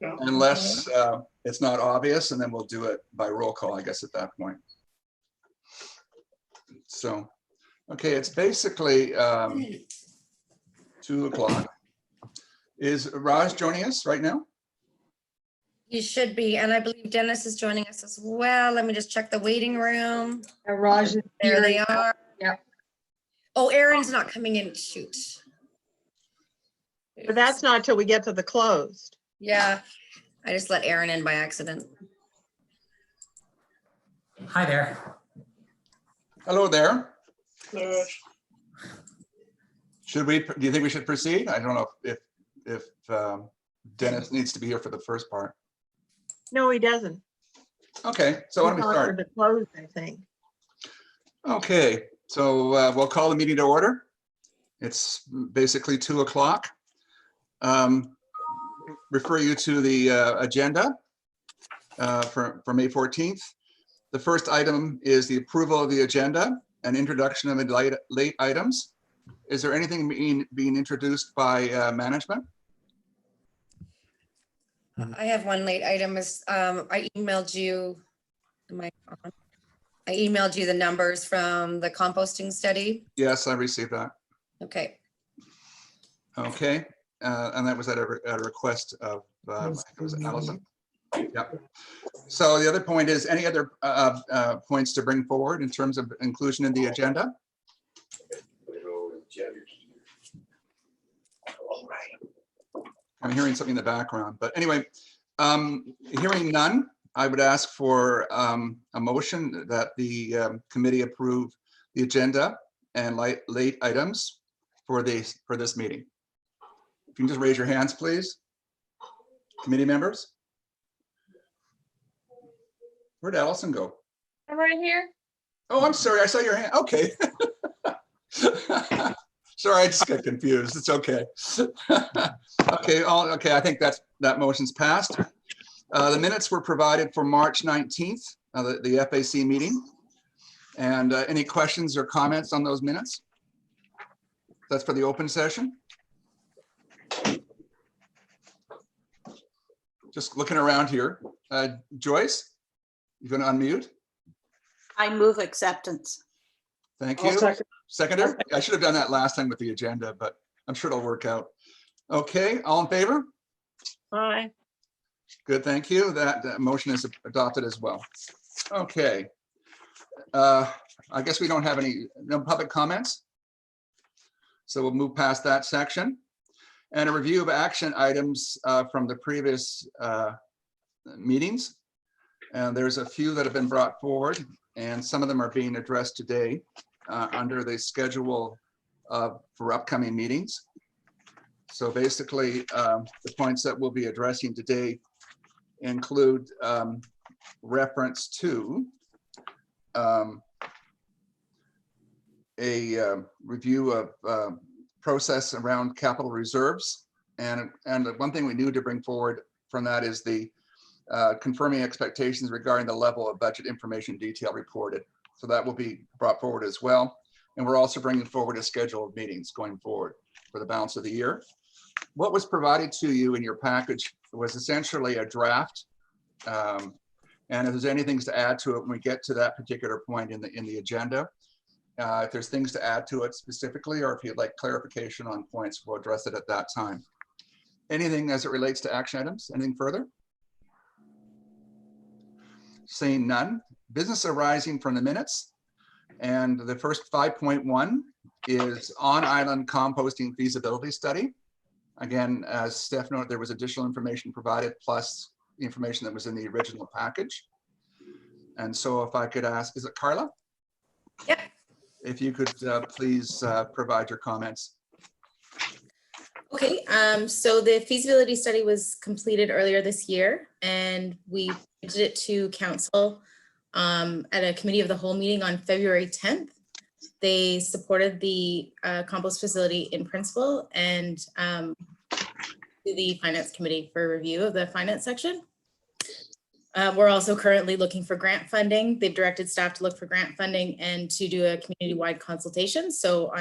unless it's not obvious, and then we'll do it by roll call, I guess, at that point. So, okay, it's basically 2 o'clock. Is Raj joining us right now? You should be, and I believe Dennis is joining us as well. Let me just check the waiting room. Raj is There here. they are. Yeah. Oh, Aaron's not coming in. Shoot. But that's not till we get to the closed. Yeah, I just let Aaron in by accident. Hi there. Hello there. Should we? Do you think we should proceed? I don't know if Dennis needs to be here for the first part. No, he doesn't. Okay, so why don't we For start? the closed, I think. Okay, so we'll call the meeting to order. It's basically 2 o'clock. Refer you to the agenda for May 14th. The first item is the approval of the agenda and introduction of the late items. Is there anything being introduced by management? I have one late item. I emailed you. Am I on? I emailed you the numbers from the composting study. Yes, I received that. Okay. Okay, and that was at a request of I think it was Allison. Yep. So the other point is, any other points to bring forward in terms of inclusion in the agenda? I'm hearing something in the background, but anyway, hearing none, I would ask for a motion that the committee approve the agenda and late items for this meeting. If you can just raise your hands, please. Committee members. Where'd Allison go? I'm right here. Oh, I'm sorry. I saw your hand. Okay. Sorry, I just got confused. It's okay. Okay. Okay. I think that motion's passed. The minutes were provided for March 19th, the FAC meeting. And any questions or comments on those minutes? That's for the open session. Just looking around here. Joyce, you going to unmute? I move acceptance. Thank you. Seconder? I should have done that last time with the agenda, but I'm sure it'll work out. Okay, all in favor? Aye. Good, thank you. That motion is adopted as well. Okay. I guess we don't have no public comments. So we'll move past that section. And a review of action items from the previous meetings. And there's a few that have been brought forward, and some of them are being addressed today under the schedule for upcoming meetings. So basically, the points that we'll be addressing today include reference to a review of process around capital reserves. And the one thing we need to bring forward from that is the confirming expectations regarding the level of budget information detail reported. So that will be brought forward as well. And we're also bringing forward a schedule of meetings going forward for the balance of the year. What was provided to you in your package was essentially a draft. And if there's anything to add to it when we get to that particular point in the agenda, if there's things to add to it specifically, or if you'd like clarification on points, we'll address it at that time. Anything as it relates to action items? Anything further? Seeing none. Business arising from the minutes. And the first 5.1 is on-island composting feasibility study. Again, as Steph noted, there was additional information provided plus the information that was in the original package. And so if I could ask, is it Carla? Yep. If you could please provide your comments. Okay, so the feasibility study was completed earlier this year, and we did it to council at a committee of the whole meeting on February 10th. They supported the compost facility in principle and to the finance committee for review of the finance section. We're also currently looking for grant funding. They've directed staff to look for grant funding and to do a community-wide consultation. So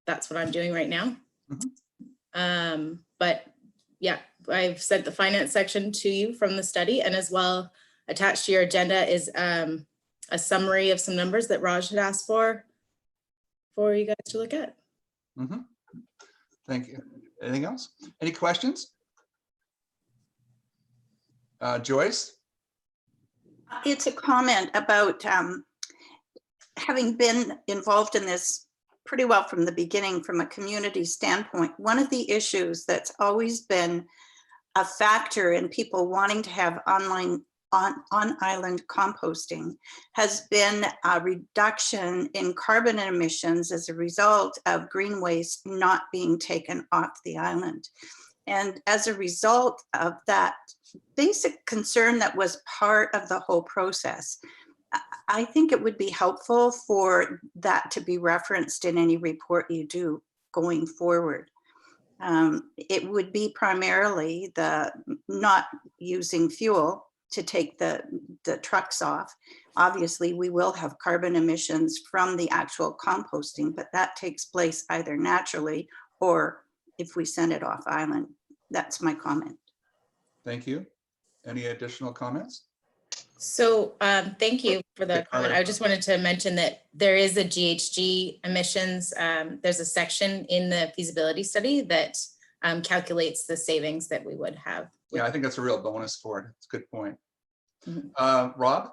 that's what I'm doing right now. Mm-hmm. But yeah, I've sent the finance section to you from the study, and as well attached to your agenda is a summary of some numbers that Raj had asked for you guys to look at. Mhm. Thank you. Anything else? Any questions? Joyce? It's a comment about having been involved in this pretty well from the beginning from a community standpoint. One of the issues that's always been a factor in people wanting to have on island composting has been a reduction in carbon emissions as a result of green waste not being taken off the island. And as a result of that basic concern that was part of the whole process, I think it would be helpful for that to be referenced in any report you do going forward. It would be primarily the not using fuel to take the trucks off. Obviously, we will have carbon emissions from the actual composting, but that takes place either naturally or if we send it off island. That's my comment. Thank you. Any additional comments? So thank you for the Okay, comment. Carla. I just wanted to mention that there is a GHG emissions. There's a section in the feasibility study that calculates the savings that we would have. Yeah, I think that's a real bonus for it. It's a good point. Mhm. Rob?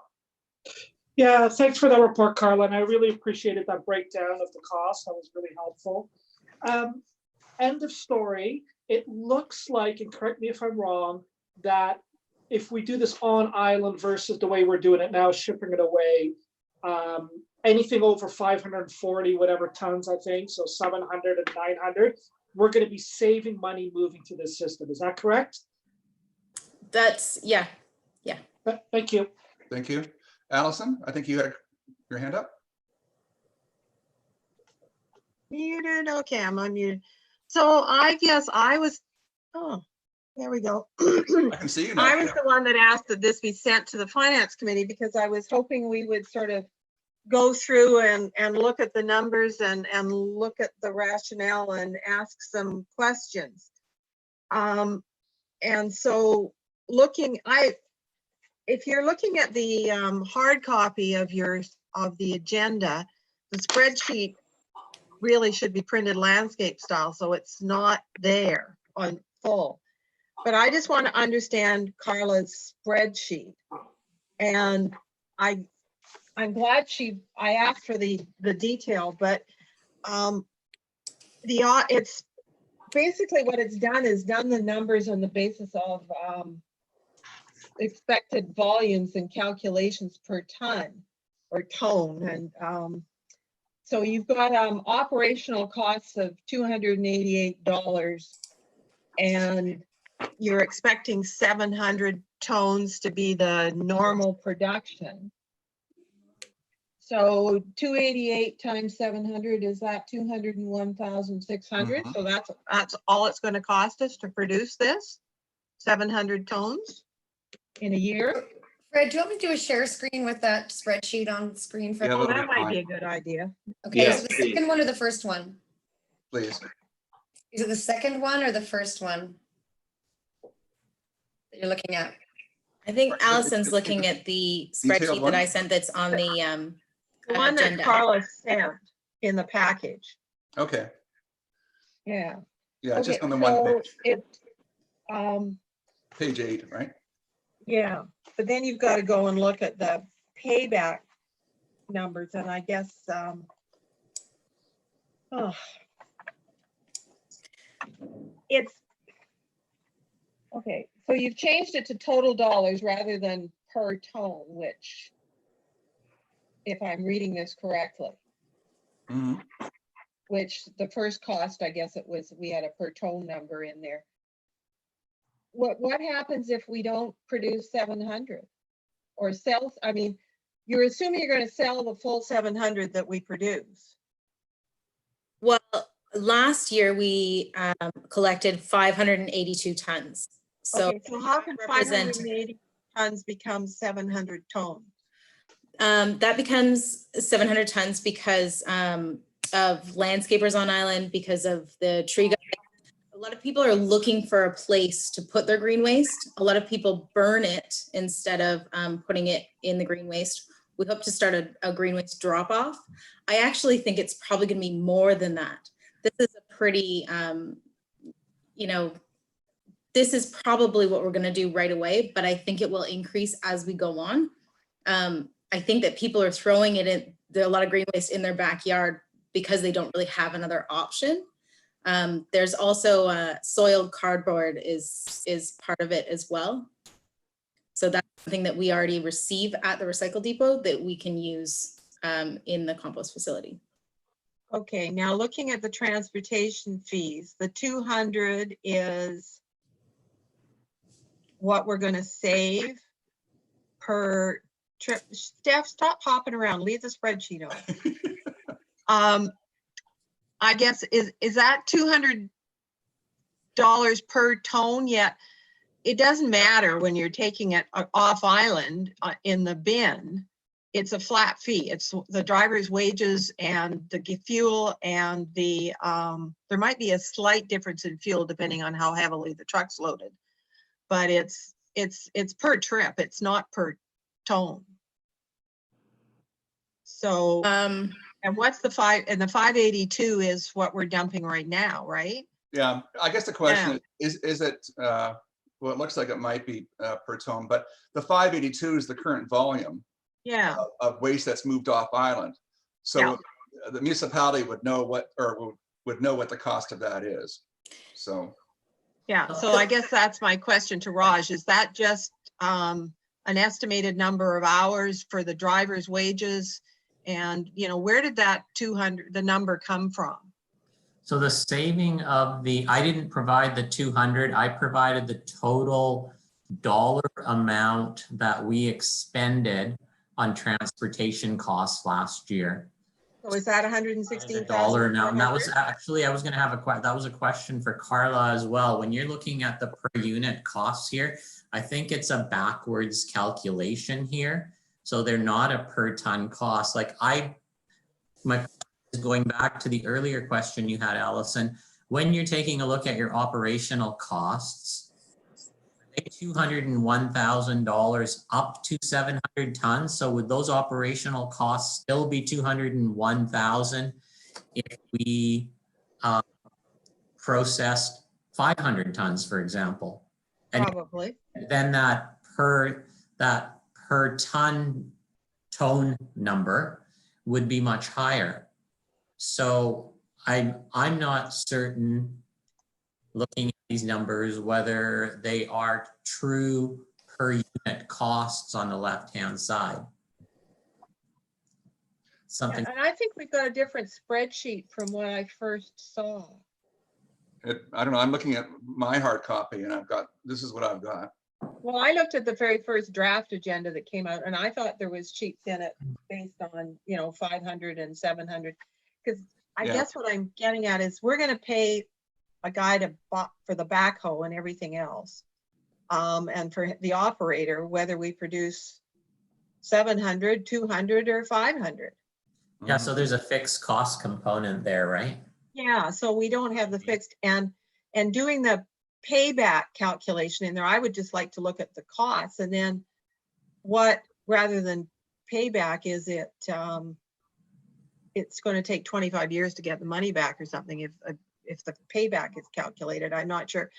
Yeah, thanks for that report, Carla, and I really appreciated that breakdown of the cost. That was really helpful. End of story. It looks like, and correct me if I'm wrong, that if we do this on island versus the way we're doing it now, shipping it away, anything over 540 whatever tons, I think, so 700 and 900, we're going to be saving money moving to this system. Is that correct? That's, yeah. Thank you. Thank you. Allison, I think you had your hand up. Muted. Okay, I'm unmuted. So I guess I was, oh, there we go. I can see you now. I was the one that asked that this be sent to the finance committee because I was hoping we would sort of go through and look at the numbers and look at the rationale and ask some questions. And so if you're looking at the hard copy of the agenda, the spreadsheet really should be printed landscape style, so it's not there on full. But I just want to understand Carla's spreadsheet. And I'm glad I asked for the detail, but it's basically what it's done is done the numbers on the basis of expected volumes and calculations per ton or tone. And so you've got operational costs of $288 and you're expecting 700 tones to be the normal production. So 288 times 700, is that 201,600? So that's all it's going to cost us to produce this 700 tones in a year. Fred, do you want me to do a share screen with that spreadsheet on screen? For Yeah, Oh, that'll that be might be fine. a good idea. Okay, Yeah, is it the second one or the first one? Please. Is it the second one or the first one that you're looking at? I think Right, Allison's looking at the Detailed spreadsheet one? that I sent that's on the The one that agenda. Carla sent in the package. Okay. Yeah. Yeah, just Okay, on the one so page, it, page 8, right? yeah, but then you've got to go and look at the payback numbers, and I guess, it's, okay, so you've changed it to total dollars rather than per tone, which, if I'm reading this correctly, Mhm. which the first cost, I guess it was, we had a per tone number in there. What happens if we don't produce 700 or sell? I mean, you're assuming you're going to sell the full 700 that we produce. Well, last year we collected 582 tons. So Okay, so how can represent- 580 tons become 700 tons? that becomes 700 tons because of landscapers on island, because of the tree guy, A lot of people are looking for a place to put their green waste. A lot of people burn it instead of putting it in the green waste. We hope to start a green waste drop off. I actually think it's probably going to be more than that. This is a pretty, you know, this is probably what we're going to do right away, but I think it will increase as we go on. I think that people are throwing it in, a lot of green waste in their backyard because they don't really have another option. There's also soiled cardboard is part of it as well. So that's something that we already receive at the recycle depot that we can use in the compost facility. Okay, now looking at the transportation fees, the 200 is what we're going to save per trip. Steph, stop hopping around. Leave the spreadsheet on. I guess is that $200 per ton? Yet it doesn't matter when you're taking it off island in the bin. It's a flat fee. It's the driver's wages and the fuel and the there might be a slight difference in fuel depending on how heavily the truck's loaded, but it's per trip. It's not per ton. So and what's the 582 is what we're dumping right now, right? Yeah, I guess the question is it, well, it looks like it might be per ton, but the 582 is the current volume of waste that's moved off island. So the municipality would know what, or would know what the cost of that is. So. Yeah, so I guess that's my question to Raj. Is that just an estimated number of hours for the driver's wages? And, you know, where did that 200, the number come from? So the saving of the, I didn't provide the 200, I provided the total dollar amount that we expended on transportation costs last year. So is that $116,000? Dollar amount, and that was actually, I was gonna have that was a question for Carla as well. When you're looking at the per unit costs here, I think it's a backwards calculation here. So they're not a per ton cost. Like going back to the earlier question you had, Allison, when you're taking a look at your operational costs, $201,000 up to 700 tons. So would those operational costs still be 201,000 if we processed 500 tons, for example? And probably. Then that per ton tone number would be much higher. So I'm not certain, looking at these numbers, whether they are true per unit costs on the left-hand side. Something. And I think we've got a different spreadsheet from what I first saw. I don't know, I'm looking at my hard copy and this is what I've got. Well, I looked at the very first draft agenda that came out and I thought there was sheets in it based on, you know, 500 and 700. Because I guess what I'm getting at is we're going to pay a guy for the backhoe and everything else. And for the operator, whether we produce 700, 200 or 500. Yeah, so there's a fixed cost component there, right? Yeah, so we don't have the fixed and doing the payback calculation in there, I would just like to look at the costs and then what, rather than payback, is it, it's going to take 25 years to get the money back or something if the payback is calculated. I'm not sure.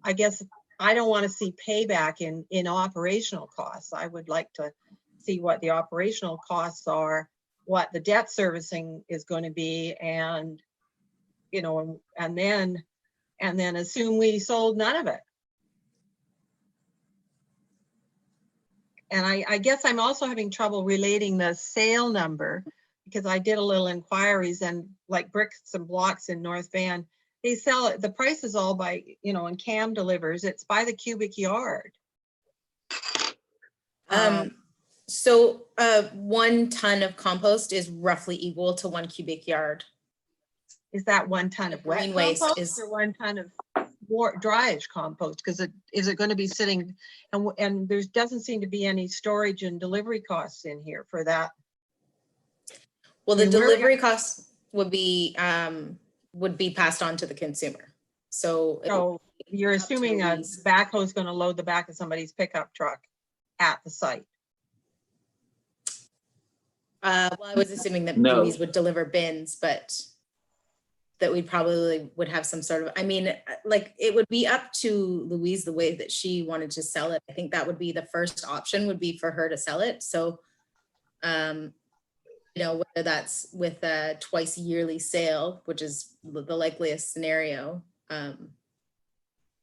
I guess I don't want to see payback in operational costs. I would like to see what the operational costs are, what the debt servicing is going to be, and, you know, and then assume we sold none of it. And I guess I'm also having trouble relating the sale number because I did a little inquiries, and like Bricks and Blocks in North Van, they sell it, the price is all by, you know, and Cam delivers, it's by the cubic yard. So 1 ton of compost is roughly equal to 1 cubic yard. Is that 1 ton of wet Green waste compost is, or 1 ton of dryish compost? Because is it going to be sitting, and there doesn't seem to be any storage and delivery costs in here for that. well, the delivery costs would be passed on to the consumer. So So you're up to assuming a Louise. backhoe is going to load the back of somebody's pickup truck at the site. Well, I was assuming that No. Louise would deliver bins, but that we probably would have some sort of, I mean, like, it would be up to Louise the way that she wanted to sell it. I think that would be the first option, would be for her to sell it. So, you know, whether that's with a twice yearly sale, which is the likeliest scenario, or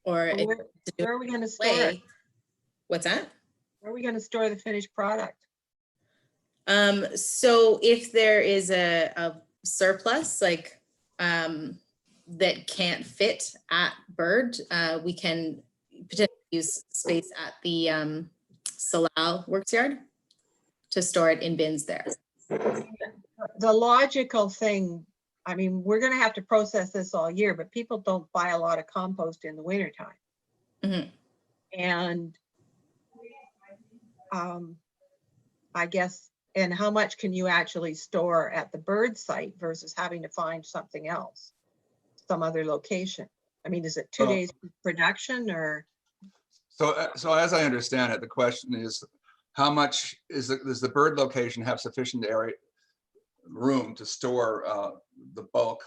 Where, to do where are we going to it store it? away. What's that? Where are we going to store the finished product? So if there is a surplus, like, that can't fit at Bird, we can potentially use space at the Salal Works Yard to store it in bins there. The logical thing, I mean, we're going to have to process this all year, but people don't buy a lot of compost in the wintertime. Mhm. And I guess, and how much can you actually store at the Bird site versus having to find something else, some other location? I mean, is it 2 Well- days production or? So as I understand it, the question is, how much does the Bird location have sufficient area, room to store the bulk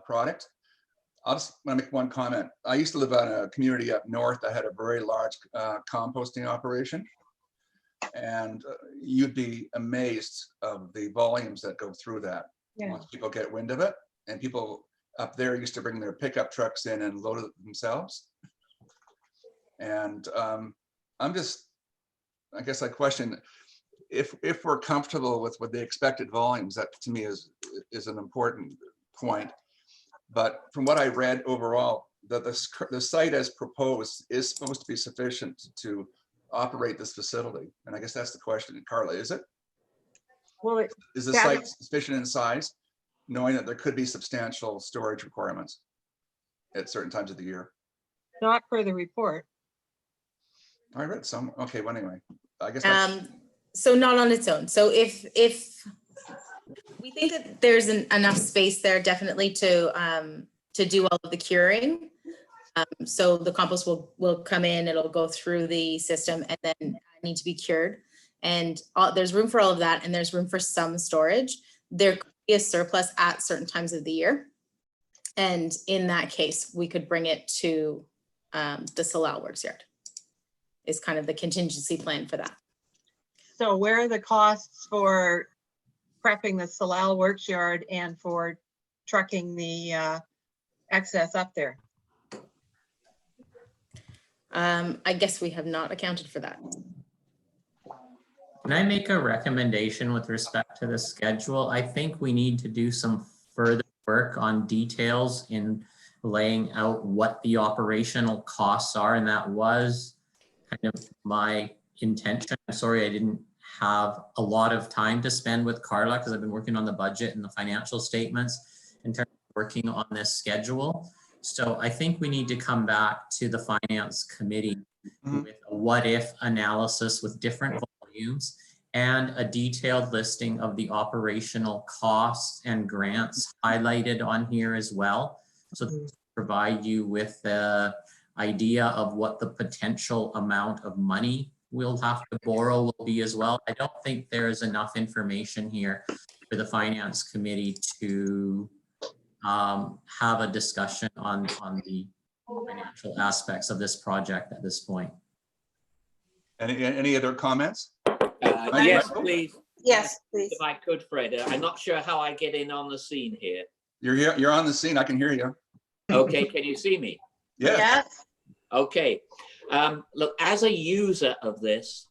product? I'll just want to make one comment. I used to live in a community up north that had a very large composting operation. And you'd be amazed of the volumes that go through that. Yeah. Once people get wind of it. And people up there used to bring their pickup trucks in and load it themselves. And I'm just, I guess I question, if we're comfortable with the expected volumes, that to me is an important point. But from what I read overall, the site as proposed is supposed to be sufficient to operate this facility. And I guess that's the question. Carla, is it? Well, Is the that site is- sufficient in size, knowing that there could be substantial storage requirements at certain times of the year? not per the report. I read some, okay, well, anyway, I guess that's, So not on its own. So if we think that there's enough space there definitely to do all of the curing. So the compost will come in, it'll go through the system and then need to be cured. And there's room for all of that, and there's room for some storage. There could be a surplus at certain times of the year. And in that case, we could bring it to the Salal Works Yard. Is kind of the contingency plan for that. So where are the costs for prepping the Salal Works Yard and for trucking the excess up there? I guess we have not accounted for that. Can I make a recommendation with respect to the schedule? I think we need to do some further work on details in laying out what the operational costs are, and that was kind of my intention. I'm sorry I didn't have a lot of time to spend with Carla because I've been working on the budget and the financial statements in terms of working on this schedule. So I think we need to come back to the finance committee with a what if analysis with different volumes and a detailed listing of the operational costs and grants highlighted on here as well. So to provide you with the idea of what the potential amount of money we'll have to borrow will be as well. I don't think there's enough information here for the finance committee to have a discussion on the financial aspects of this project at this point. any other comments? Yes, please. Yes, please. If I could, Fred. I'm not sure how I get in on the scene here. You're on the scene, I can hear you. Okay, can you see me? Yeah, Yes. Okay. Look, as a user of this,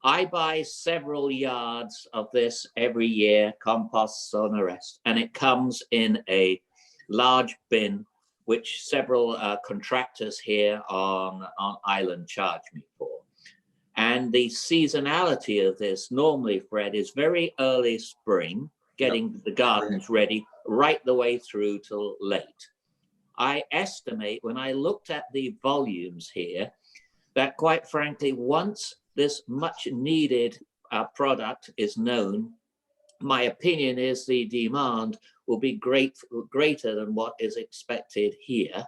I buy several yards of this every year, composts and the rest, and it comes in a large bin, which several contractors here on island charge me for. And the seasonality of this normally, Fred, is very early spring, getting the gardens ready right the way through till late. I estimate when I looked at the volumes here, that quite frankly, once this much needed product is known, my opinion is the demand will be greater than what is expected here.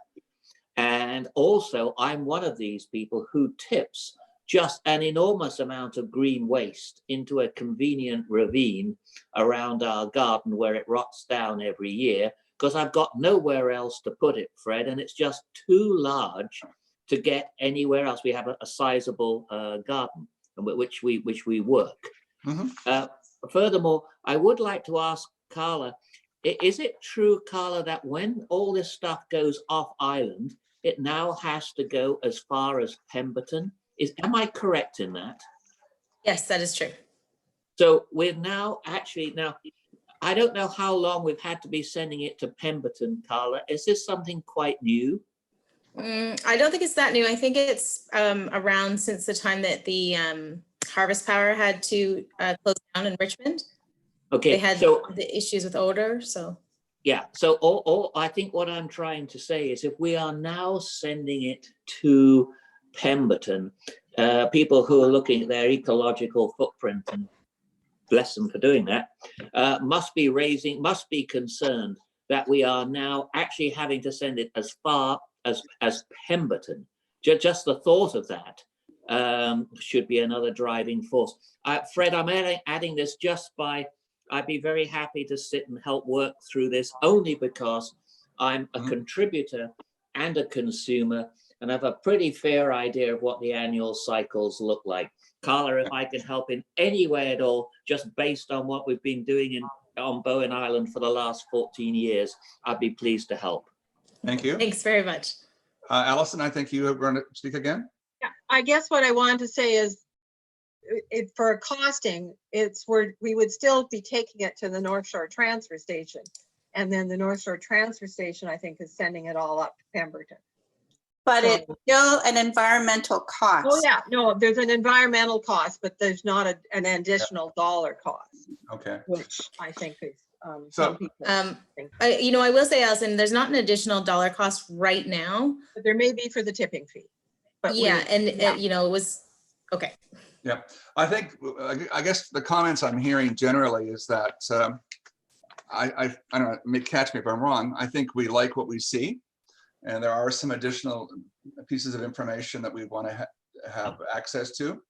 And also, I'm one of these people who tips just an enormous amount of green waste into a convenient ravine around our garden where it rots down every year, because I've got nowhere else to put it, Fred, and it's just too large to get anywhere else. We have a sizable garden which we work. Furthermore, I would like to ask Carla, is it true, Carla, that when all this stuff goes off island, it now has to go as far as Pemberton? Am I correct in that? Yes, that is true. So we're now I don't know how long we've had to be sending it to Pemberton, Carla. Is this something quite new? I don't think it's that new. I think it's around since the time that the Harvest Power had to close down in Richmond. Okay, They had so the issues with odor, so. yeah, so all I think what I'm trying to say is if we are now sending it to Pemberton, people who are looking at their ecological footprint, and bless them for doing that, must be concerned that we are now actually having to send it as far as Pemberton. Just the thought of that should be another driving force. Fred, I'm adding this just by, I'd be very happy to sit and help work through this only because I'm a contributor and a consumer and have a pretty fair idea of what the annual cycles look like. Carla, if I can help in any way at all, just based on what we've been doing on Bowen Island for the last 14 years, I'd be pleased to help. Thank you. Thanks very much. Allison, I think you are going to speak again. Yeah, I guess what I wanted to say is for costing, it's where we would still be taking it to the North Shore Transfer Station. And then the North Shore Transfer Station, I think, is sending it all up to Pemberton. But So- it's still an environmental cost. Oh, yeah, no, there's an environmental cost, but there's not an additional dollar cost, Okay. which I think is, So- some people think. I will say, Allison, there's not an additional dollar cost right now. But there may be for the tipping fee. But we- Yeah, and yeah. it was, okay. Yeah, I think, I guess the comments I'm hearing generally is that, I don't know, catch me if I'm wrong, I think we like what we see. And there are some additional pieces of information that we want to have access to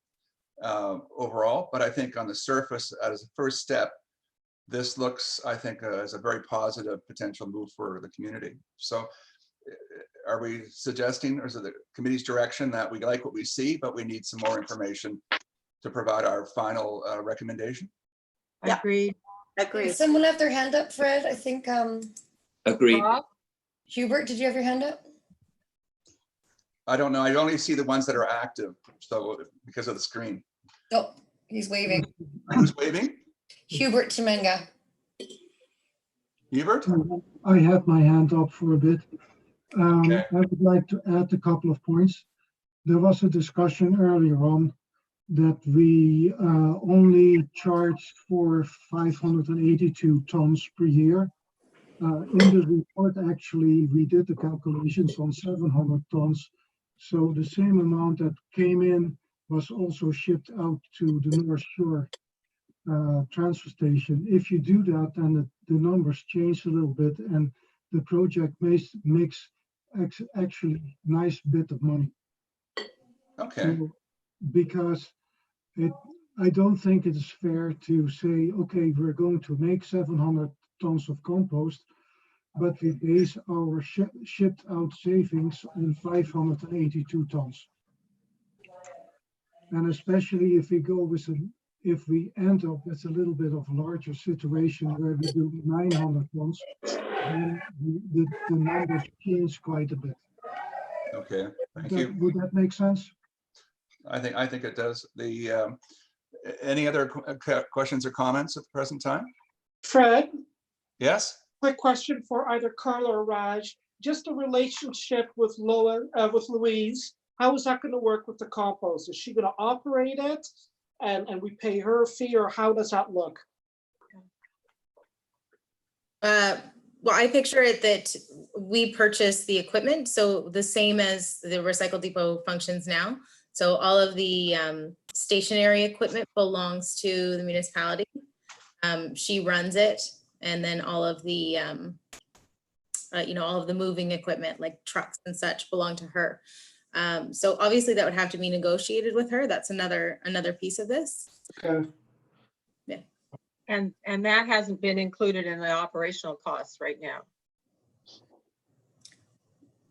overall. But I think on the surface, as a first step, this looks, I think, as a very positive potential move for the community. So are we suggesting, or is it the committee's direction that we like what we see, but we need some more information to provide our final recommendation? I agree. Agreed. Does someone have their hand up, Fred? I think Agreed. Rob? Hubert, did you have your hand up? I don't know. I only see the ones that are active. So because of the screen. Oh, he's waving. Who's waving? Hubert Chimenga. Hubert? I had my hand up for a bit. Okay. I would like to add a couple of points. There was a discussion earlier on that we only charge for 582 tons per year. In the report, actually, we did the calculations on 700 tons. So the same amount that came in was also shipped out to the North Shore transfer station. If you do that, then the numbers change a little bit, and the project makes actually nice bit of money. Okay. So, because I don't think it is fair to say, okay, we're going to make 700 tons of compost, but we base our shipped out savings on 582 tons. And especially if we go with if we end up with a little bit of a larger situation where we do 900 tons, then the numbers change quite a bit. Okay. Thank you. Would that make sense? I think it does. Any other questions or comments at the present time? Fred, Yes? quick question for either Carla or Raj. Just a relationship with Louise. How is that going to work with the compost? Is she going to operate it and we pay her a fee, or how does that look? Well, I picture it that we purchase the equipment, so the same as the recycle depot functions now. So all of the stationary equipment belongs to the municipality. She runs it, and then all of the all of the moving equipment like trucks and such belong to her. So obviously that would have to be negotiated with her. That's another piece of this. Okay. And that hasn't been included in the operational costs right now.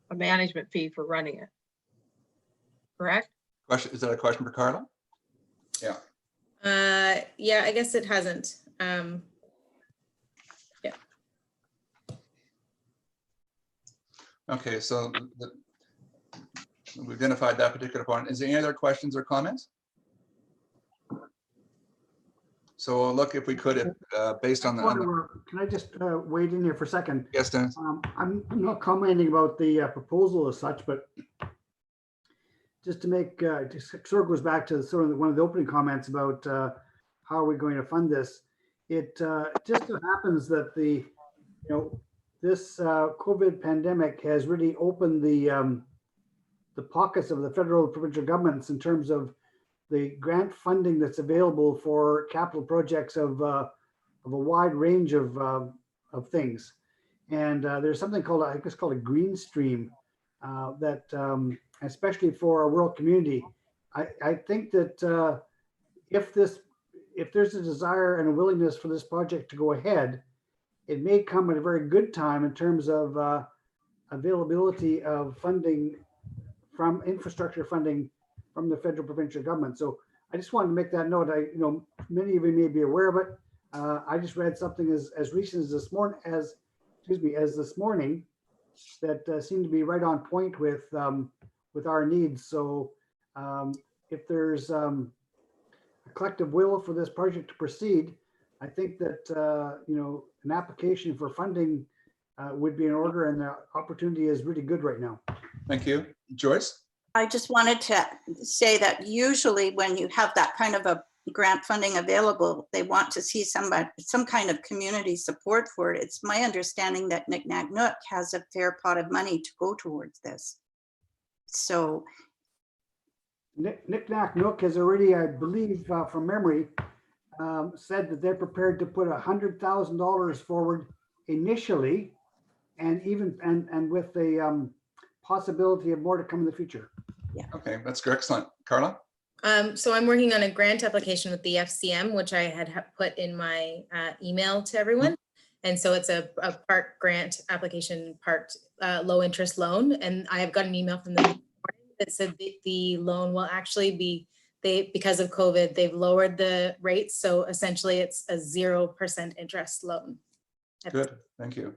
A management fee for running it. Correct? Question, is that a question for Carla? Yeah. Yeah, I guess it hasn't. Yeah. Okay, so we've identified that particular point. Is there any other questions or comments? So we'll look if we could, based on the, Can I just wade in here for a second? yes, Dennis. I'm not commenting about the proposal as such, but just to make, just sort of goes back to sort of one of the opening comments about how are we going to fund this. It just so happens that this COVID pandemic has really opened the pockets of the federal and provincial governments in terms of the grant funding that's available for capital projects of a wide range of things. And there's something called, I think it's called a green stream that, especially for our rural community, I think that if there's a desire and a willingness for this project to go ahead, it may come at a very good time in terms of availability of funding from infrastructure funding from the federal provincial government. So I just wanted to make that note. Many of you may be aware of it. I just read something as recent as this morning, as this morning, that seemed to be right on point with our needs. So if there's a collective will for this project to proceed, I think that an application for funding would be in order, and the opportunity is really good right now. Thank you. Joyce? I just wanted to say that usually when you have that kind of a grant funding available, they want to see some kind of community support for it. It's my understanding that Knick-Knack Nook has a fair pot of money to go towards this. So Knick-Knack Nook has already, I believe, from memory, said that they're prepared to put $100,000 forward initially, and with the possibility of more to come in the future. Yeah. Okay, that's good. Excellent. Carla? So I'm working on a grant application with the FCM, which I had put in my email to everyone. And so it's a part grant application, part low interest loan. And I have got an email from them that said that the loan will actually be, because of COVID, they've lowered the rates. So essentially it's a 0% interest loan. Good, thank you.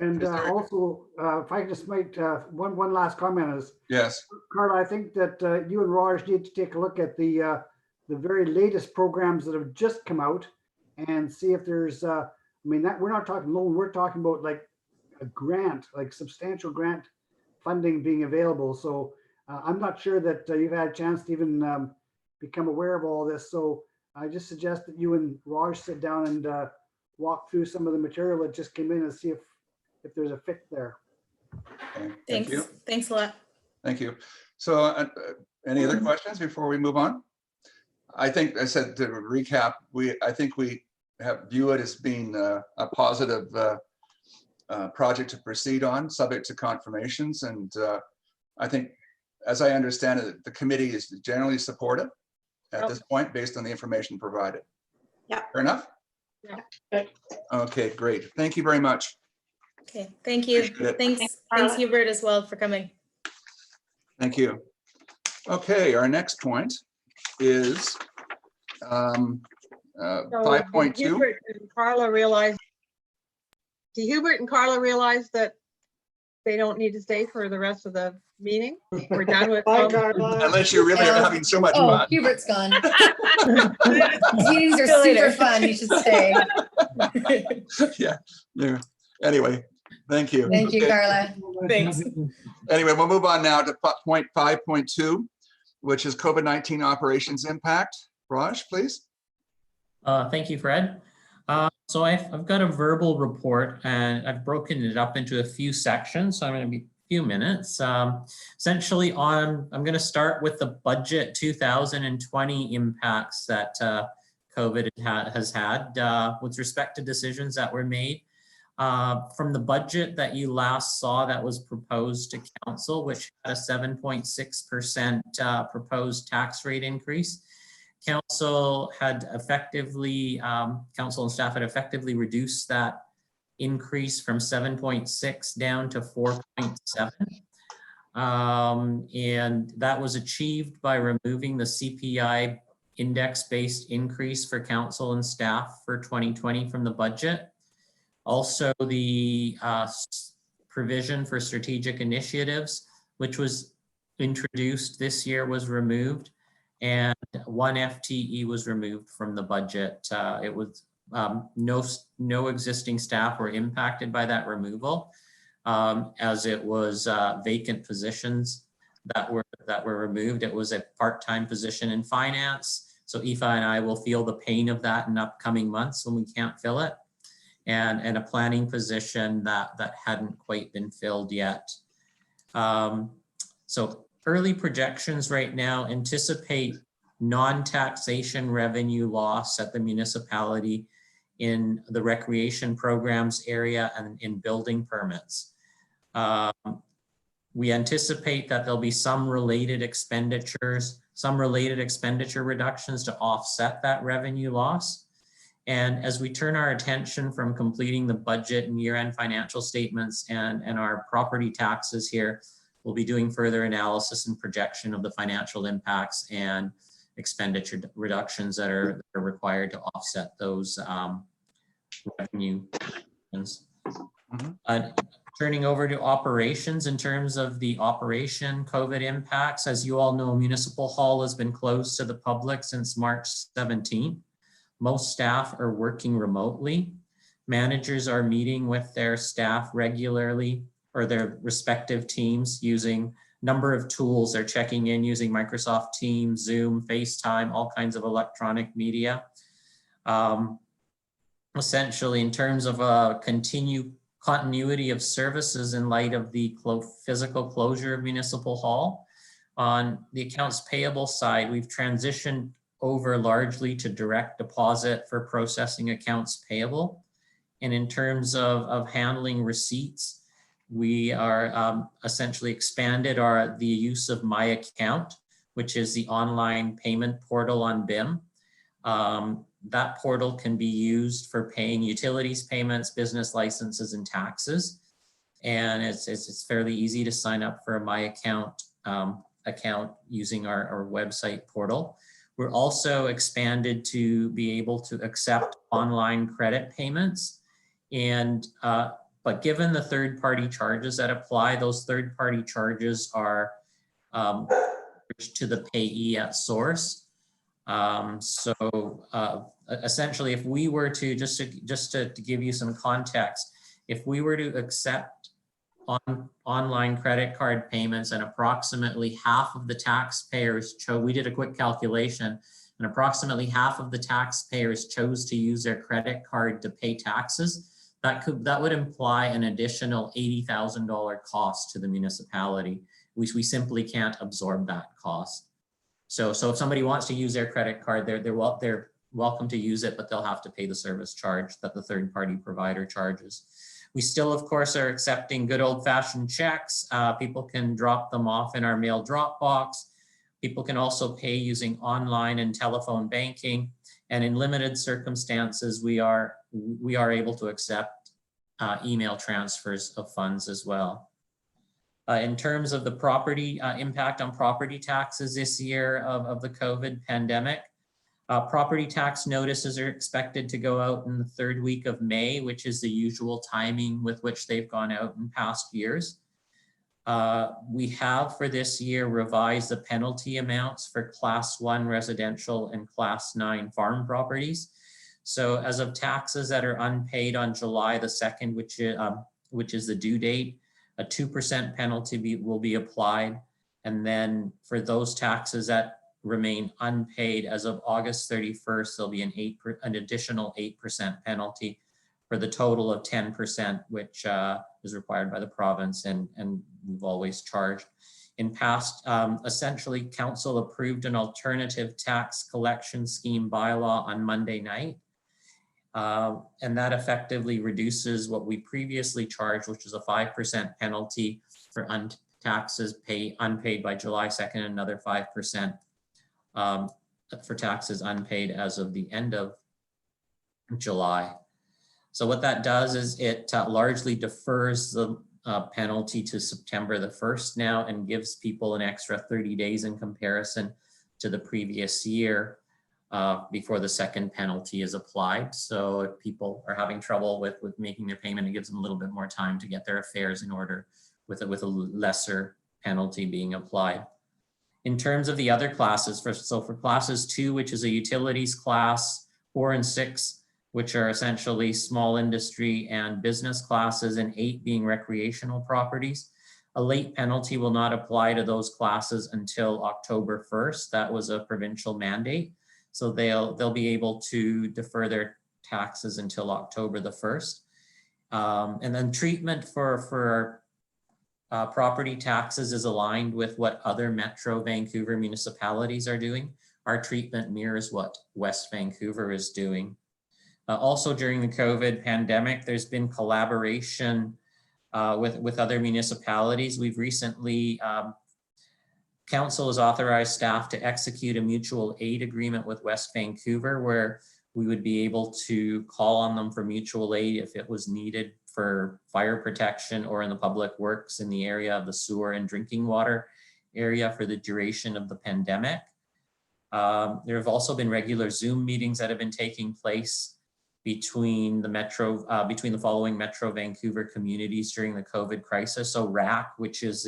And also, if I just make one last comment is, yes, Carla, I think that you and Raj need to take a look at the very latest programs that have just come out and see if there's, that we're not talking loan, we're talking about like a grant, like substantial grant funding being available. So I'm not sure that you've had a chance to even become aware of all this. So I just suggest that you and Raj sit down and walk through some of the material that just came in and see if there's a fit there. okay. Thank Thanks. you. Thanks a lot. Thank you. So any other questions before we move on? I think I said to recap, I think we view it as being a positive project to proceed on, subject to confirmations. And I think, as I understand it, the committee is generally supportive at this point based on the information provided. Yeah. Fair enough? Yeah. Okay, great. Thank you very much. Okay, thank you. Appreciate it. Thanks Hubert as well for coming. Thank you. Okay, our next point is 5.2. Hubert and Carla realize that they don't need to stay for the rest of the meeting? We're done with. Bye, Carla. Unless you really are having so much Oh, fun. Hubert's gone. These meetings are See you later. super fun. You should stay. Yeah. Anyway, thank you. Thank you, Okay. Carla. Thanks. Anyway, we'll move on now to point 5.2, which is COVID-19 operations impact. Raj, please. Thank you, Fred. So I've got a verbal report and I've broken it up into a few sections. So I'm going to be a few minutes. Essentially I'm going to start with the budget 2020 impacts that COVID has had with respect to decisions that were made. From the budget that you last saw that was proposed to council, which had a 7.6% proposed tax rate increase, council and staff had effectively reduced that increase from 7.6 down to 4.7. And that was achieved by removing the CPI index-based increase for council and staff for 2020 from the budget. Also, the provision for strategic initiatives, which was introduced this year, was removed, and 1 FTE was removed from the budget. It was no existing staff were impacted by that removal, as it was vacant positions that were removed. It was a part-time position in finance, so Aoife and I will feel the pain of that in upcoming months when we can't fill it. And a planning position that hadn't quite been filled yet. So early projections right now anticipate non-taxation revenue loss at the municipality in the recreation programs area and in building permits. We anticipate that there'll be some related expenditure reductions to offset that revenue loss. And as we turn our attention from completing the budget and year-end financial statements and our property taxes here, we'll be doing further analysis and projection of the financial impacts and expenditure reductions that are required to offset those revenue. Turning over to operations, in terms of the operation COVID impacts, as you all know, Municipal Hall has been closed to the public since March 17th. Most staff are working remotely. Managers are meeting with their staff regularly, or their respective teams, using a number of tools. They're checking in using Microsoft Teams, Zoom, FaceTime, all kinds of electronic media. Essentially, in terms of continuity of services in light of the physical closure of Municipal Hall, on the accounts payable side, we've transitioned over largely to direct deposit for processing accounts payable. And in terms of handling receipts, we are essentially expanded the use of My Account, which is the online payment portal on BIM. That portal can be used for paying utilities payments, business licenses, and taxes. And it's fairly easy to sign up for a My Account account using our website portal. We're also expanded to be able to accept online credit payments. And but given the third-party charges that apply, those third-party charges are to the payee at source. Essentially, if we were to, just to give you some context, if we were to accept online credit card payments and approximately half of the taxpayers we did a quick calculation, and approximately half of the taxpayers chose to use their credit card to pay taxes, that would imply an additional $80,000 cost to the municipality. We simply can't absorb that cost. So if somebody wants to use their credit card, they're welcome to use it, but they'll have to pay the service charge that the third-party provider charges. We still, of course, are accepting good old-fashioned checks. People can drop them off in our mail drop box. People can also pay using online and telephone banking. And in limited circumstances, we are able to accept email transfers of funds as well. In terms of the property impact on property taxes this year of the COVID pandemic, property tax notices are expected to go out in the third week of May, which is the usual timing with which they've gone out in past years. We have for this year revised the penalty amounts for Class 1 residential and Class 9 farm properties. So as of taxes that are unpaid on July the 2nd, which is the due date, a 2% penalty will be applied. And then for those taxes that remain unpaid as of August 31st, there'll be an additional 8% penalty for the total of 10%, which is required by the province and we've always charged. In past, essentially, council approved an alternative tax collection scheme bylaw on Monday night. And that effectively reduces what we previously charged, which was a 5% penalty for taxes unpaid by July 2nd, another 5% for taxes unpaid as of the end of July. So what that does is it largely defers the penalty to September the 1st now and gives people an extra 30 days in comparison to the previous year before the second penalty is applied. So if people are having trouble with making their payment, it gives them a little bit more time to get their affairs in order with a lesser penalty being applied. In terms of the other classes, for classes 2, which is a utilities class, 4 and 6, which are essentially small industry and business classes, and 8 being recreational properties, a late penalty will not apply to those classes until October 1st. That was a provincial mandate. So they'll be able to defer their taxes until October the 1st. And then treatment for property taxes is aligned with what other Metro Vancouver municipalities are doing. Our treatment mirrors what West Vancouver is doing. Also during the COVID pandemic, there's been collaboration with other municipalities. We've recently, Council has authorized staff to execute a mutual aid agreement with West Vancouver, where we would be able to call on them for mutual aid if it was needed for fire protection or in the public works in the area of the sewer and drinking water area for the duration of the pandemic. There have also been regular Zoom meetings that have been taking place between the following Metro Vancouver communities during the COVID crisis. So RAC, which is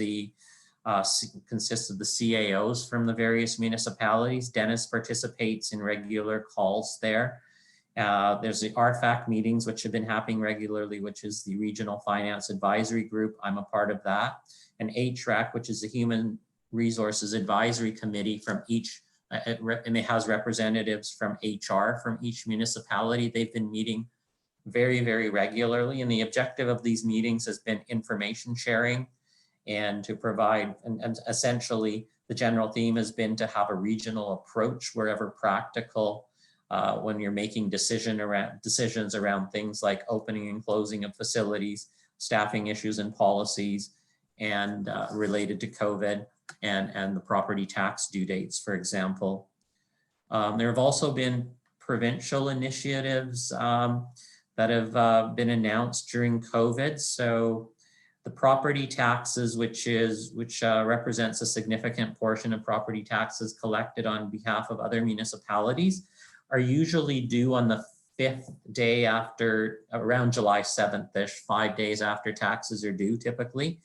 consists of the CAOs from the various municipalities. Dennis participates in regular calls there. There's the FAC meetings, which have been happening regularly, which is the Regional Finance Advisory Group. I'm a part of that. And HRAC, which is the Human Resources Advisory Committee from each, and it has representatives from HR from each municipality. They've been meeting very, very regularly. And the objective of these meetings has been information sharing and to provide, and essentially the general theme has been to have a regional approach wherever practical when you're making decisions around things like opening and closing of facilities, staffing issues and policies, and related to COVID and the property tax due dates, for example. There have also been provincial initiatives that have been announced during COVID. So the property taxes, which represents a significant portion of property taxes collected on behalf of other municipalities, are usually due on the 5th day after, around July 7th-ish, 5 days after taxes are due typically.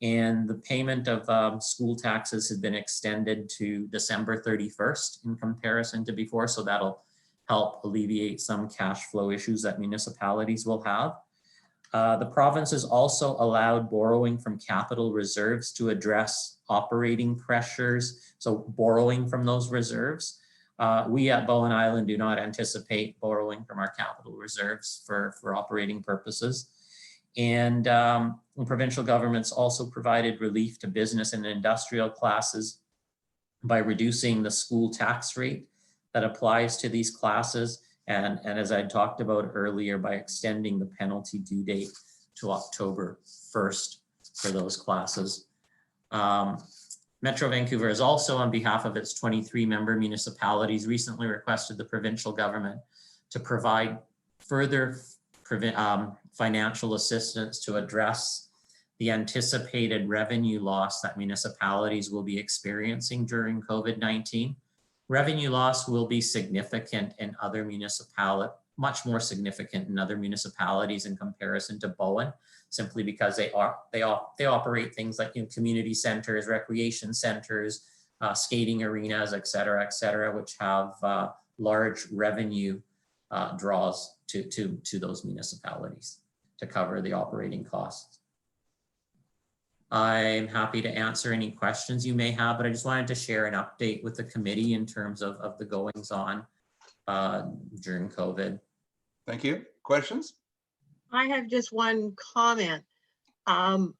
And the payment of school taxes has been extended to December 31st in comparison to before. So that'll help alleviate some cash flow issues that municipalities will have. The province has also allowed borrowing from capital reserves to address operating pressures. So borrowing from those reserves. We at Bowen Island do not anticipate borrowing from our capital reserves for operating purposes. And provincial governments also provided relief to business and industrial classes by reducing the school tax rate that applies to these classes. And as I talked about earlier, by extending the penalty due date to October 1st for those classes. Metro Vancouver has also, on behalf of its 23 member municipalities, recently requested the provincial government to provide further financial assistance to address the anticipated revenue loss that municipalities will be experiencing during COVID-19. Revenue loss will be significant in other municipalities, much more significant in other municipalities in comparison to Bowen, simply because they operate things like community centers, recreation centers, skating arenas, et cetera, which have large revenue draws to those municipalities to cover the operating costs. I'm happy to answer any questions you may have, but I just wanted to share an update with the committee in terms of the goings on during COVID. Thank you. Questions? I have just one comment. I'm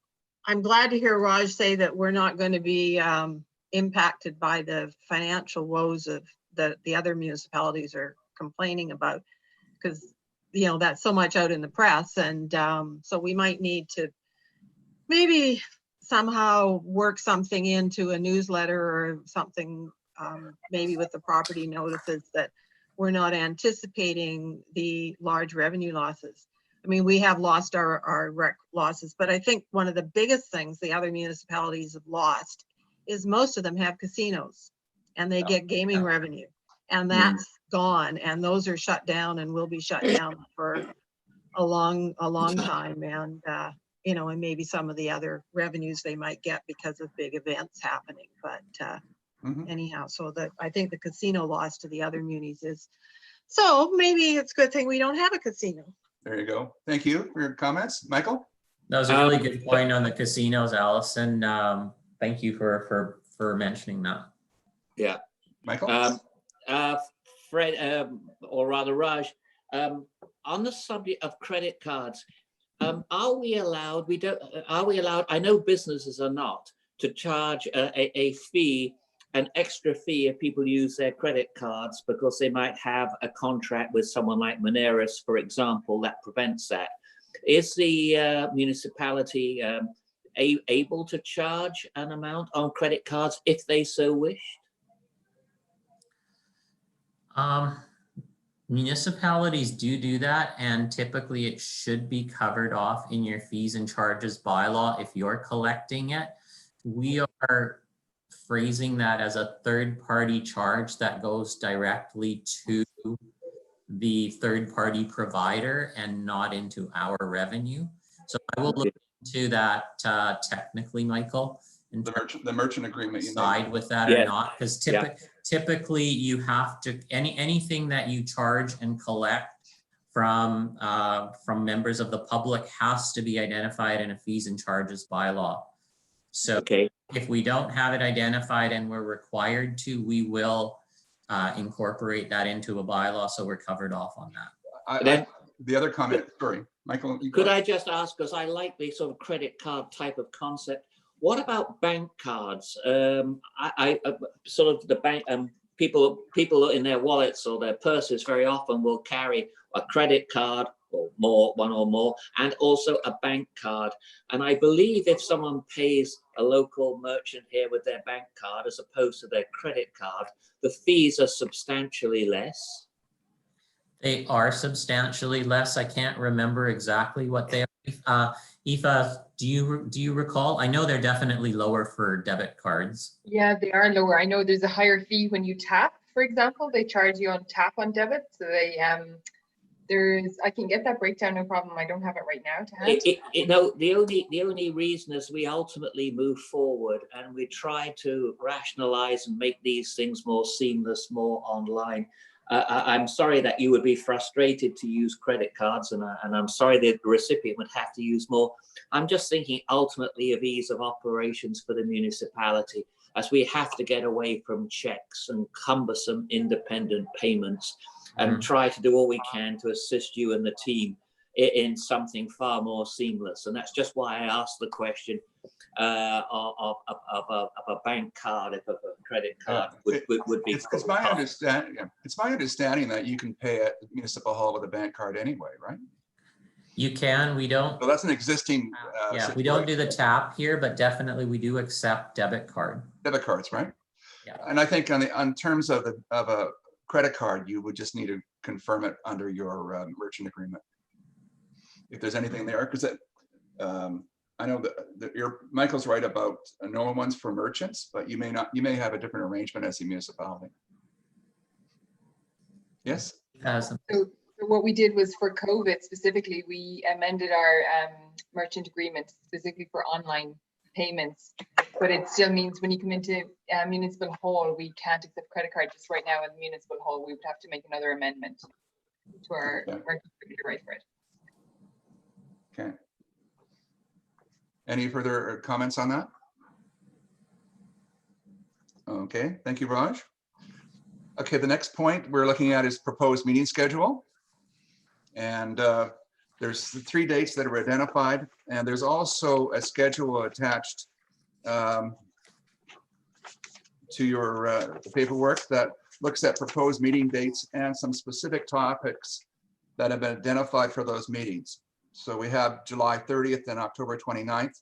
glad to hear Raj say that we're not going to be impacted by the financial woes of the other municipalities are complaining about, because you know, that's so much out in the press. And so we might need to maybe somehow work something into a newsletter or something, maybe with the property notices that we're not anticipating the large revenue losses. I mean, we have lost our rec losses, but I think one of the biggest things the other municipalities have lost is most of them have casinos and they get gaming revenue, and that's gone, and those are shut down and will be shut down for a long time. And you know, and maybe some of the other revenues they might get because of big events happening. But anyhow, so that I think the casino loss to the other munis is, so maybe it's a good thing we don't have a casino. There you go. Thank you for your comments. Michael? That was a really good point on the casinos, Allison. Thank you for mentioning that. Yeah. Michael? Fred, or rather Raj, on the subject of credit cards, are we allowed, I know businesses are not, to charge a fee, an extra fee if people use their credit cards because they might have a contract with someone like Moneris, for example, that prevents that. Is the municipality able to charge an amount on credit cards if they so wish? Municipalities do that, and typically it should be covered off in your fees and charges bylaw if you're collecting it. We are phrasing that as a third-party charge that goes directly to the third-party provider and not into our revenue. So I will look into that technically, Michael. The merchant agreement. You side with that or not, because typically you have to, anything that you charge and collect from members of the public has to be identified in a fees and charges bylaw. So if we don't have it identified and we're required to, we will incorporate that into a bylaw so we're covered off on that. The other comment, sorry, Michael. Could I just ask, because I like the sort of credit card type of concept, what about bank cards? I sort of the bank people in their wallets or their purses very often will carry a credit card or more, one or more, and also a bank card. And I believe if someone pays a local merchant here with their bank card as opposed to their credit card, the fees are substantially less. They are substantially less. I can't remember exactly what they are. Aoife, do you recall? I know they're definitely lower for debit cards. Yeah, they are lower. I know there's a higher fee when you tap, for example. They charge you on tap on debit. So they I can get that breakdown, no problem. I don't have it right now to hand. The only reason is we ultimately move forward and we try to rationalize and make these things more seamless, more online. I'm sorry that you would be frustrated to use credit cards, and I'm sorry that the recipient would have to use more. I'm just thinking ultimately of ease of operations for the municipality, as we have to get away from checks and cumbersome independent payments and try to do all we can to assist you and the team in something far more seamless. And that's just why I asked the question of a bank card, if a credit card would be. It's my understanding. It's my understanding that you can pay at Municipal Hall with a bank card anyway, right? You can. We don't. So that's an existing. We don't do the tap here, but definitely we do accept debit card. Debit cards, right? Yeah. And I think on terms of a credit card, you would just need to confirm it under your merchant agreement. If there's anything there, because I know that Michael's right about normal ones for merchants, but you may not. You may have a different arrangement as a municipality. Yes. So what we did was for COVID specifically, we amended our merchant agreement specifically for online payments, but it still means when you come into Municipal Hall, we can't accept credit card just right now in Municipal Hall. We would have to make another amendment to our merchant agreement to write for it. Okay. Any further comments on that? Okay, thank you, Raj. Okay, the next point we're looking at is proposed meeting schedule. And there's 3 dates that are identified, and there's also a schedule attached to your paperwork that looks at proposed meeting dates and some specific topics that have been identified for those meetings. So we have July 30th and October 29th.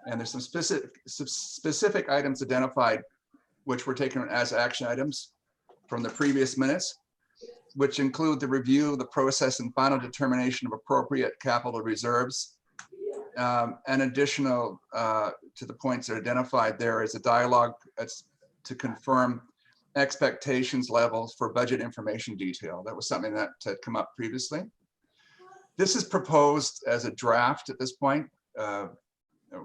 And there's some specific items identified, which were taken as action items from the previous minutes, which include the review, the process, and final determination of appropriate capital reserves. And additional to the points that are identified there is a dialogue to confirm expectations levels for budget information detail. That was something that had come up previously. This is proposed as a draft at this point.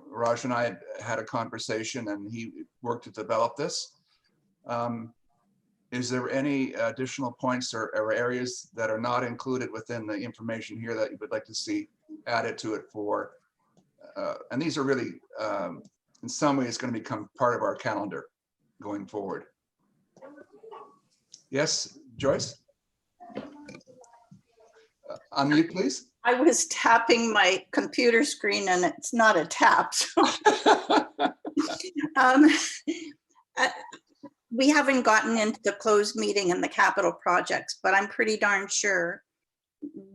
Raj and I had a conversation and he worked to develop this. Is there any additional points or areas that are not included within the information here that you would like to see added to it for? And these are really, in some ways, going to become part of our calendar going forward. Yes, Joyce? Unmute, please. I was tapping my computer screen and it's not a tap. So. We haven't gotten into the closed meeting and the capital projects, but I'm pretty darn sure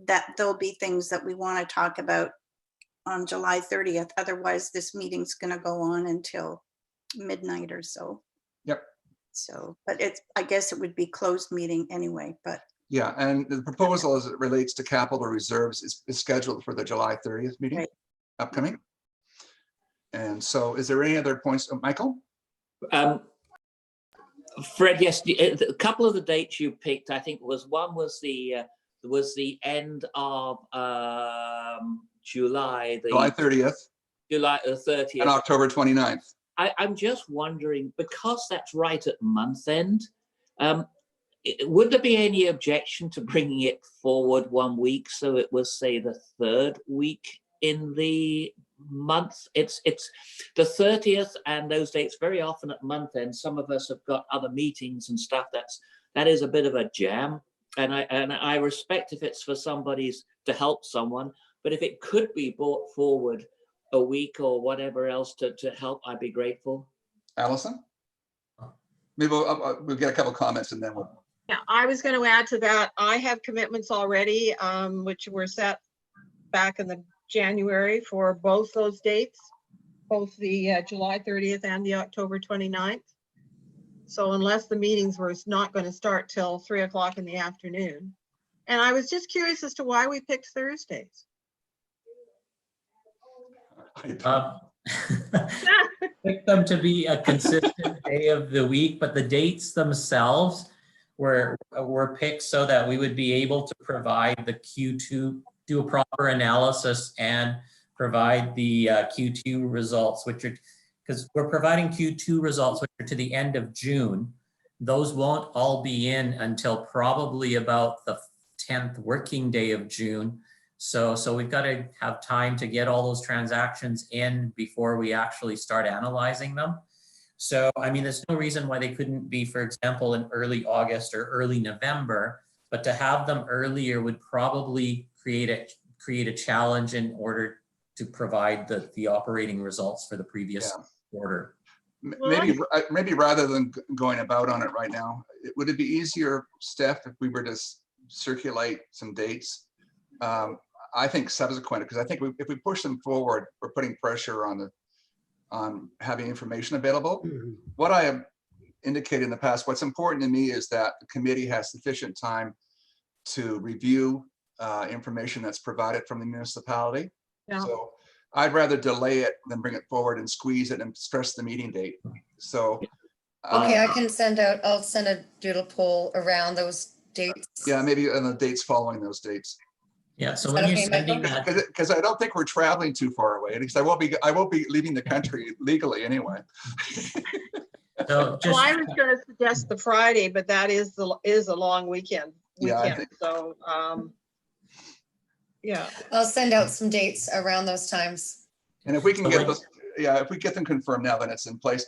that there'll be things that we want to talk about on July 30th. Otherwise, this meeting's going to go on until midnight or so. Yep. So, but I guess it would be closed meeting anyway, but. Yeah, and the proposal as it relates to capital reserves is scheduled for the July 30th meeting, right. Upcoming. And so is there any other points, Michael? Fred, yes, a couple of the dates you picked, I think one was the end of July. July 30th. July 30th. And October 29th. I'm just wondering, because that's right at month end, would there be any objection to bringing it forward 1 week so it was, say, the third week in the month? It's the 30th, and those dates very often at month end. Some of us have got other meetings and stuff. That is a bit of a jam, and I respect if it's for somebody's to help someone, but if it could be brought forward a week or whatever else to help, I'd be grateful. Allison, maybe we'll get a couple comments and then we'll. Yeah, I was going to add to that. I have commitments already, which were set back in the January for both those dates, both the July 30th and the October 29th. So unless the meetings were not going to start till 3 o'clock in the afternoon. And I was just curious as to why we picked Thursdays. Pick them to be a consistent day of the week, but the dates themselves were picked so that we would be able to provide the Q2, do a proper analysis and provide the Q2 results, which are, because we're providing Q2 results, which are to the end of June. Those won't all be in until probably about the 10th working day of June. So we've got to have time to get all those transactions in before we actually start analyzing them. So, I mean, there's no reason why they couldn't be, for example, in early August or early November, but to have them earlier would probably create a challenge in order to provide the operating results for the previous quarter. Maybe rather than going about on it right now, would it be easier, Steph, if we were to circulate some dates? I think subsequent, because I think if we push them forward, we're putting pressure on having information available. Mm-hmm. What I have indicated in the past, what's important to me is that the committee has sufficient time to review information that's provided from the municipality. Yeah. So I'd rather delay it than bring it forward and squeeze it and stress the meeting date. So okay, I'll send a doodle poll around those dates. Yeah, maybe on the dates following those dates. Yeah, so when you're sending that, because I don't think we're traveling too far away, because I won't be leaving the country legally anyway. So well, I was going to suggest the Friday, but that is a long weekend. Yeah, I think so. Yeah, I'll send out some dates around those times. And if we can get those, if we get them confirmed now, then it's in place.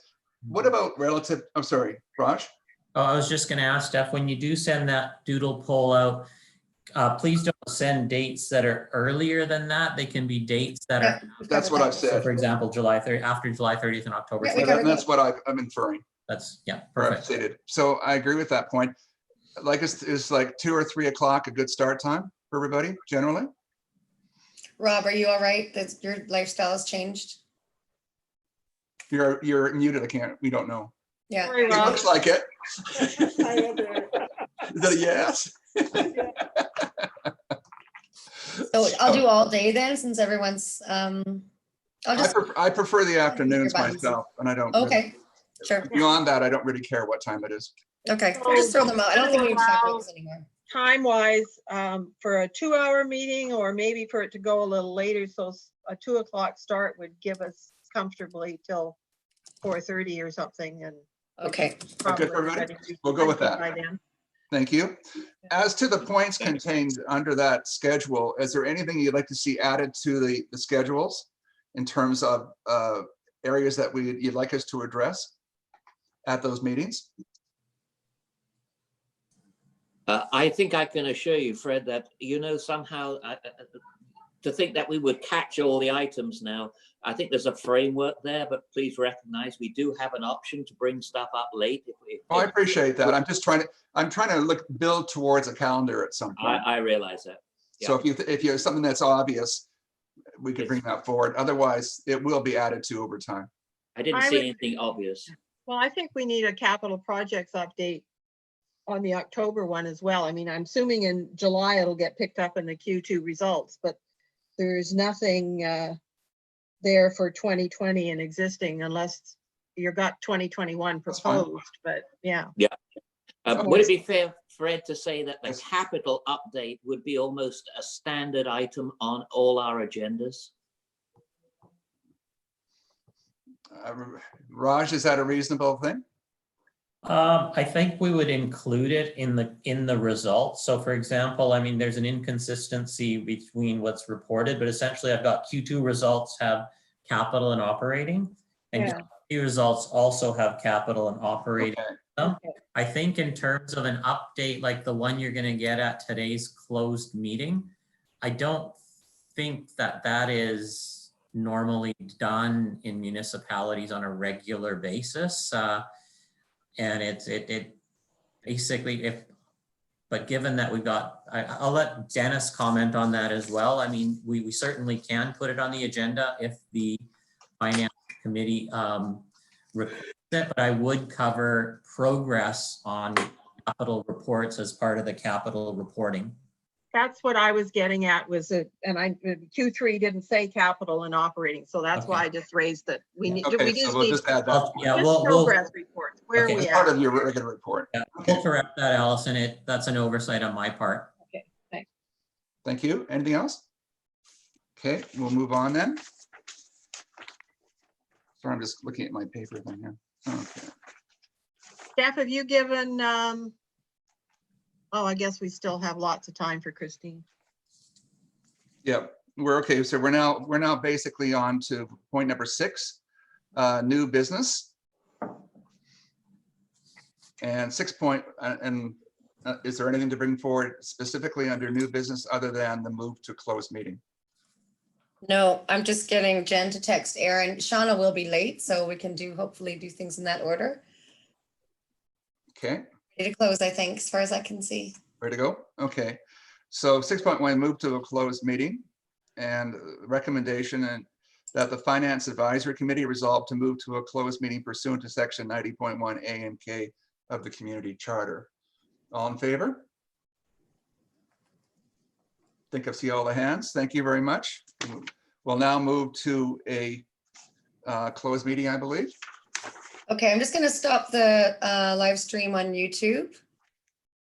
What about relative? I'm sorry, Raj. Oh, I was just going to ask Steph, when you do send that doodle poll out, please don't send dates that are earlier than that. They can be dates that are. That's what I've said. So for example, July 30th, after July 30th and October 30th. That's what I'm inferring. That's perfect. Stated. So I agree with that point. Like is like 2 or 3 o'clock a good start time? for everybody generally? Rob, are you all right? That your lifestyle has changed? You're muted. We don't know. Yeah. Sorry, It Rob. looks like it. I am there. Is that a yes? So I'll do all day then, since everyone's, I'll just, I prefer the afternoons buttons. myself, and I don't. really- okay, sure. Beyond that, I don't really care what time it is. Okay, we'll just throw them out. I don't think we need to talk about this anymore. Time-wise, for a 2-hour meeting, or maybe for it to go a little later, so a 2 o'clock start would give us comfortably till 4:30 or something, and Okay, probably for everybody? everybody be We'll go with that. by then. Thank you. As to the points contained under that schedule, is there anything you'd like to see added to the schedules in terms of areas that you'd like us to address at those meetings? I think I can assure you, Fred, that, somehow to think that we would catch all the items now, I think there's a framework there, but please recognize we do have an option to bring stuff up late. Oh, I appreciate that. I'm trying to build towards a calendar at some point. I realize that. So if you have something that's obvious, we could bring that forward. Otherwise, it will be added to over time. I didn't see anything obvious. Well, I think we need a capital projects update on the October one as well. I mean, I'm assuming in July it'll get picked up in the Q2 results, but there's nothing there for 2020 and existing, unless you've got 2021 proposed, but yeah. Yeah. Would it be fair, Fred, to say that the capital update would be almost a standard item on all our agendas? Raj, is that a reasonable thing? I think we would include it in the results. So for example, I mean, there's an inconsistency between what's reported, but essentially I've got Q2 results have capital and operating, and Q3 results also have capital and operating. Okay. I think in terms of an update like the one you're going to get at today's closed meeting, I don't think that is normally done in municipalities on a regular basis. And it basically, but given that we've got, I'll let Dennis comment on that as well. I mean, we certainly can put it on the agenda if the finance committee requests it, but I would cover progress on capital reports as part of the capital reporting. That's what I was getting at, was it, and Q3 didn't say capital and operating, so that's why I just raised it. We need, Okay, we so just we'll need just add that. Yeah, progress reports. Where okay. are we As part at? of your regular report. Yeah, we'll correct that, Allison. That's an oversight on my part. Okay, thanks. Thank you. Anything else? Okay, we'll move on then. Sorry, I'm just looking at my paper thing here. Okay. Steph, have you given, oh, I guess we still have lots of time for Christine. Yep, we're okay. So we're now basically on to point number 6, new business. And 6 point, is there anything to bring forward specifically under new business other than the move to closed meeting? no, I'm just getting Jen to text Aaron. Shauna will be late, so we can hopefully do things in that order. Okay. Ready to close, I think, as far as I can see. Ready to go? Okay. So 6.1, move to a closed meeting, and recommendation that the Finance Advisory Committee resolve to move to a closed meeting pursuant to section 90.1 A and K of the Community Charter. All in favor? I think I see all the hands. Thank you very much. We'll now move to a closed meeting, I believe. Okay, I'm just going to stop the live stream on YouTube.